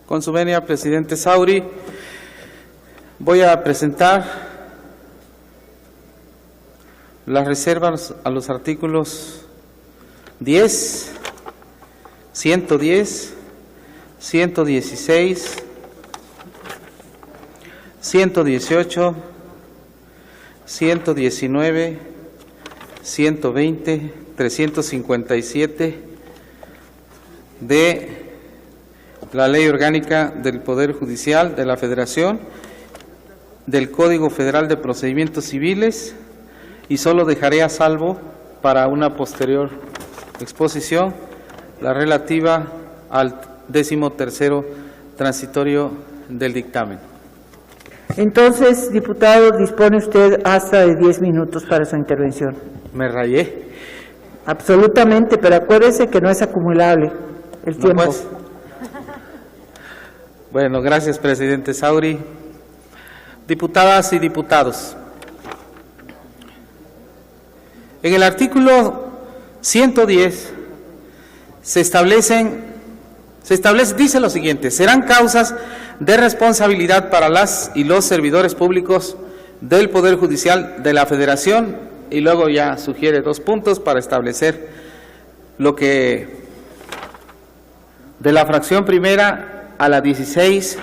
Con su venia, presidente Sauri, voy a presentar las reservas a los artículos 10, 110, 116, 118, 119, 120, 357 de la Ley Orgánica del Poder Judicial de la Federación, del Código Federal de Procedimientos Civiles, y solo dejaré a salvo para una posterior exposición la relativa al 13º transitorio del dictamen. Entonces, diputado, dispone usted hasta de 10 minutos para su intervención. Me rayé. Absolutamente, pero acuérdese que no es acumulable el tiempo. Pues. Bueno, gracias, presidente Sauri. Diputadas y diputados, en el artículo 110 dice lo siguiente: serán causas de responsabilidad para las y los servidores públicos del Poder Judicial de la Federación, y luego ya sugiere 2 puntos para establecer lo que de la fracción primera a la 16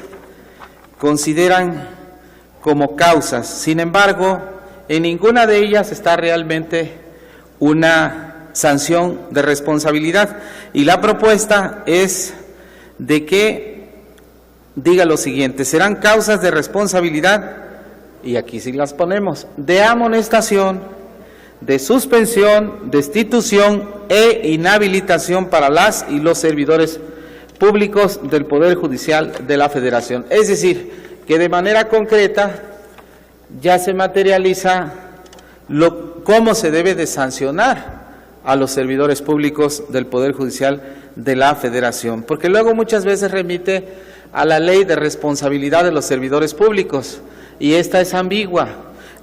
consideran como causas. Sin embargo, en ninguna de ellas está realmente una sanción de responsabilidad, y la propuesta es de que diga lo siguiente: serán causas de responsabilidad, y aquí sí las ponemos, de amonestación, de suspensión, destitución e inhabilitación para las y los servidores públicos del Poder Judicial de la Federación. Es decir, que de manera concreta ya se materializa cómo se debe de sancionar a los servidores públicos del Poder Judicial de la Federación, porque luego muchas veces remite a la Ley de Responsabilidad de los Servidores Públicos, y esta es ambigua.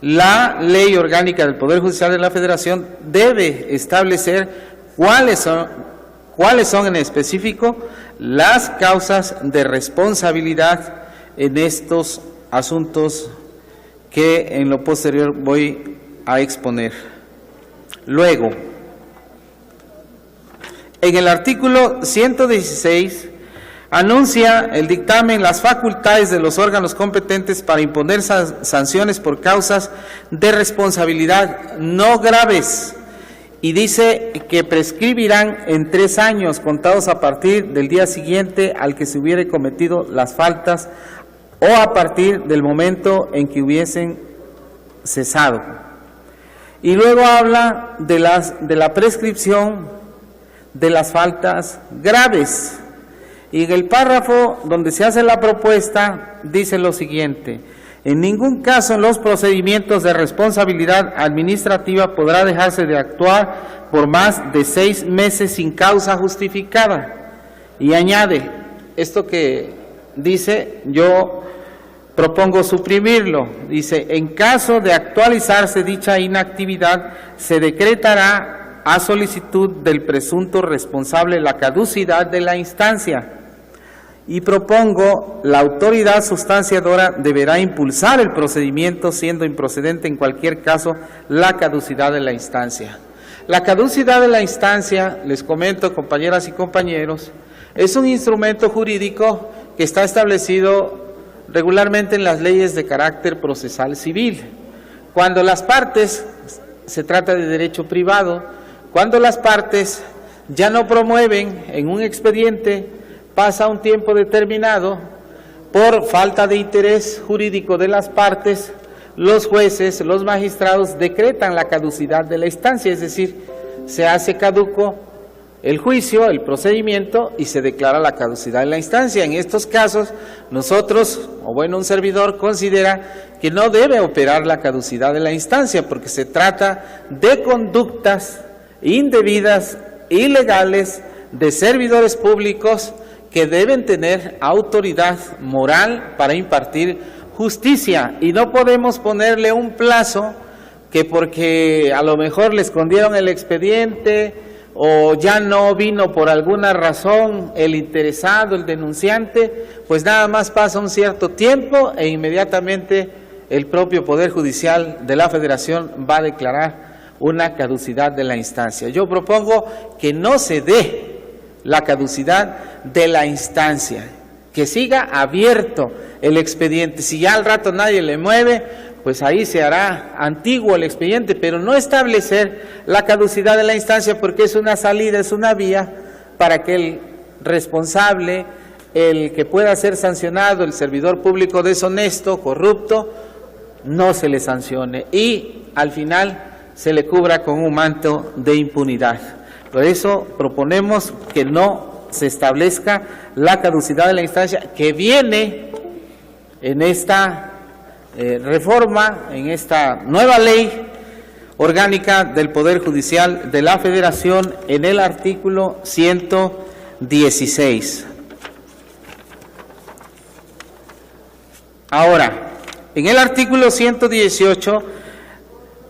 La Ley Orgánica del Poder Judicial de la Federación debe establecer cuáles son en específico las causas de responsabilidad en estos asuntos que en lo posterior voy a exponer. Luego, en el artículo 116 anuncia el dictamen las facultades de los órganos competentes para imponer sanciones por causas de responsabilidad no graves, y dice que prescribirán en 3 años contados a partir del día siguiente al que se hubiere cometido las faltas o a partir del momento en que hubiesen cesado. Y luego habla de la prescripción de las faltas graves. Y en el párrafo donde se hace la propuesta dice lo siguiente: en ningún caso en los procedimientos de responsabilidad administrativa podrá dejarse de actuar por más de 6 meses sin causa justificada. Y añade, esto que dice, yo propongo suprimirlo. Dice: en caso de actualizarse dicha inactividad, se decretará a solicitud del presunto responsable la caducidad de la instancia. Y propongo, la autoridad sustanciadora deberá impulsar el procedimiento, siendo improcedente en cualquier caso la caducidad de la instancia. La caducidad de la instancia, les comento, compañeras y compañeros, es un instrumento jurídico que está establecido regularmente en las leyes de carácter procesal civil. Cuando las partes, se trata de derecho privado, cuando las partes ya no promueven en un expediente, pasa un tiempo determinado, por falta de interés jurídico de las partes, los jueces, los magistrados decretan la caducidad de la instancia, es decir, se hace caduco el juicio, el procedimiento, y se declara la caducidad de la instancia. En estos casos, nosotros, o bueno, un servidor considera que no debe operar la caducidad de la instancia, porque se trata de conductas indebidas, ilegales, de servidores públicos que deben tener autoridad moral para impartir justicia, y no podemos ponerle un plazo que porque a lo mejor le escondieron el expediente, o ya no vino por alguna razón el interesado, el denunciante, pues nada más pasa un cierto tiempo e inmediatamente el propio Poder Judicial de la Federación va a declarar una caducidad de la instancia. Yo propongo que no se dé la caducidad de la instancia, que siga abierto el expediente. Si ya al rato nadie le mueve, pues ahí se hará antiguo el expediente, pero no establecer la caducidad de la instancia, porque es una salida, es una vía para que el responsable, el que pueda ser sancionado, el servidor público deshonesto, corrupto, no se le sancione y al final se le cubra con un manto de impunidad. Por eso proponemos que no se establezca la caducidad de la instancia que viene en esta reforma, en esta nueva ley orgánica del Poder Judicial de la Federación, en el artículo 116. Ahora, en el artículo 118,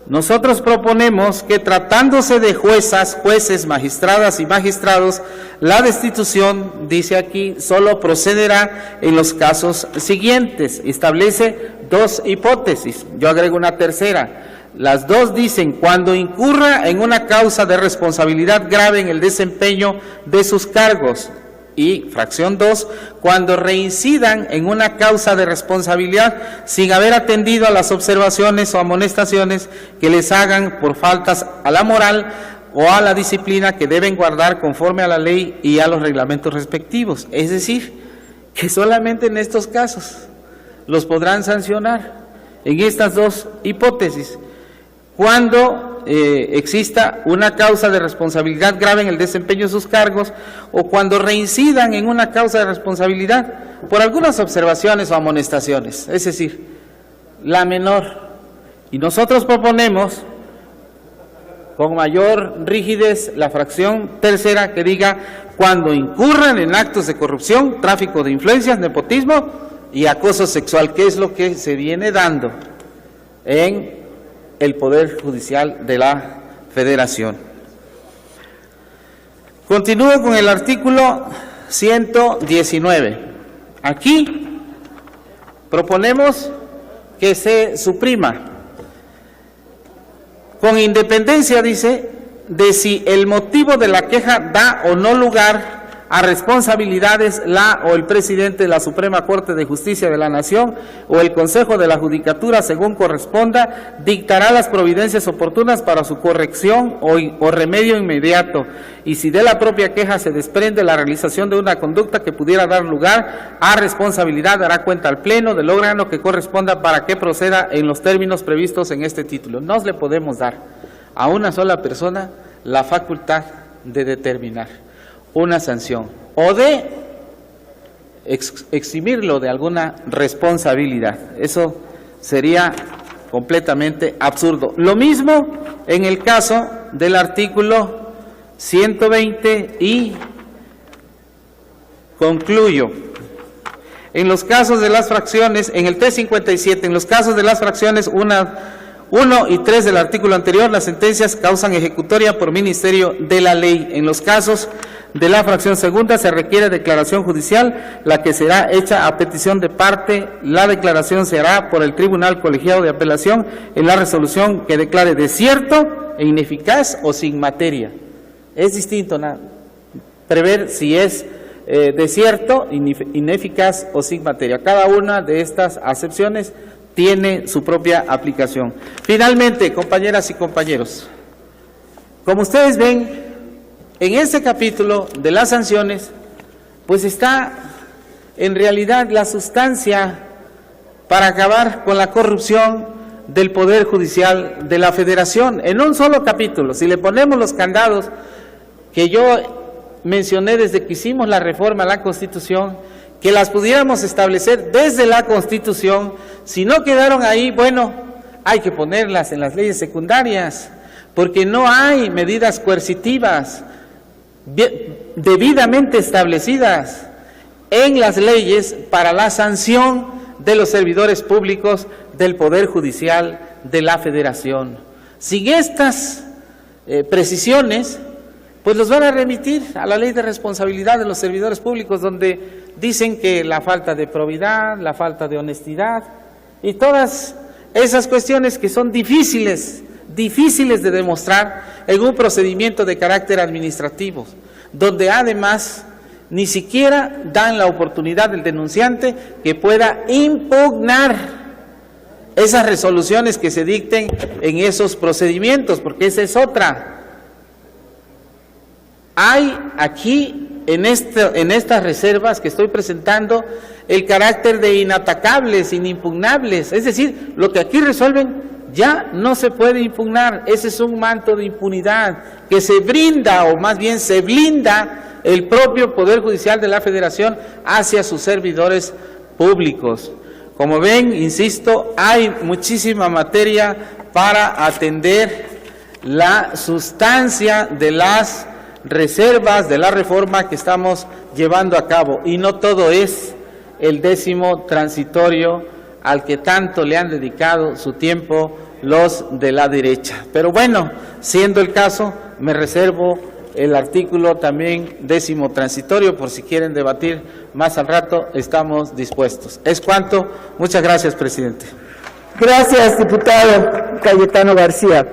nosotros proponemos que tratándose de juezas, jueces, magistradas y magistrados, la destitución, dice aquí, solo procederá en los casos siguientes. Establece dos hipótesis, yo agrego una tercera. Las dos dicen: cuando incurra en una causa de responsabilidad grave en el desempeño de sus cargos. Y fracción 2, cuando reincidan en una causa de responsabilidad sin haber atendido a las observaciones o amonestaciones que les hagan por faltas a la moral o a la disciplina que deben guardar conforme a la ley y a los reglamentos respectivos. Es decir, que solamente en estos casos los podrán sancionar, en estas dos hipótesis, cuando exista una causa de responsabilidad grave en el desempeño de sus cargos o cuando reincidan en una causa de responsabilidad por algunas observaciones o amonestaciones, es decir, la menor. Y nosotros proponemos con mayor rigidez la fracción tercera que diga: cuando incurran en actos de corrupción, tráfico de influencias, nepotismo y acoso sexual, que es lo que se viene dando en el Poder Judicial de la Federación. Continúo con el artículo 119. Aquí proponemos que se suprima, con independencia, dice, de si el motivo de la queja da o no lugar a responsabilidades la o el presidente de la Suprema Corte de Justicia de la Nación o el Consejo de la Judicatura, según corresponda, dictará las providencias oportunas para su corrección o remedio inmediato, y si de la propia queja se desprende la realización de una conducta que pudiera dar lugar a responsabilidad, dará cuenta al Pleno del órgano que corresponda para que proceda en los términos previstos en este título. No le podemos dar a una sola persona la facultad de determinar una sanción o de eximirlo de alguna responsabilidad. Eso sería completamente absurdo. Lo mismo en el caso del artículo 120 y concluyo. En los casos de las fracciones, en el T57, en los casos de las fracciones 1 y 3 del artículo anterior, las sentencias causan ejecutoria por ministerio de la ley. En los casos de la fracción segunda se requiere declaración judicial, la que será hecha a petición de parte. La declaración se hará por el Tribunal Colegiado de Apelación en la resolución que declare desierto e ineficaz o sin materia. Es distinto prever si es desierto, ineficaz o sin materia. Cada una de estas acepciones tiene su propia aplicación. Finalmente, compañeras y compañeros, como ustedes ven, en este capítulo de las sanciones, pues está en realidad la sustancia para acabar con la corrupción del Poder Judicial de la Federación, en un solo capítulo. Si le ponemos los candados que yo mencioné desde que hicimos la reforma a la Constitución, que las pudiéramos establecer desde la Constitución, si no quedaron ahí, bueno, hay que ponerlas en las leyes secundarias, porque no hay medidas coercitivas debidamente establecidas en las leyes para la sanción de los servidores públicos del Poder Judicial de la Federación. Sin estas precisiones, pues los van a remitir a la Ley de Responsabilidad de los Servidores Públicos, donde dicen que la falta de probidad, la falta de honestidad y todas esas cuestiones que son difíciles de demostrar en un procedimiento de carácter administrativo, donde además ni siquiera dan la oportunidad del denunciante que pueda impugnar esas resoluciones que se dicten en esos procedimientos, porque esa es otra. Hay aquí, en estas reservas que estoy presentando, el carácter de inatacables, inimpugnables, es decir, lo que aquí resuelven ya no se puede impugnar. Ese es un manto de impunidad que se brinda, o más bien se blinda el propio Poder Judicial de la Federación hacia sus servidores públicos. Como ven, insisto, hay muchísima materia para atender la sustancia de las reservas de la reforma que estamos llevando a cabo, y no todo es el 10º transitorio al que tanto le han dedicado su tiempo los de la derecha. Pero bueno, siendo el caso, me reservo el artículo también 10º transitorio, por si quieren debatir más al rato, estamos dispuestos. Es cuanto. Muchas gracias, presidente. Gracias, diputado Cayetano García.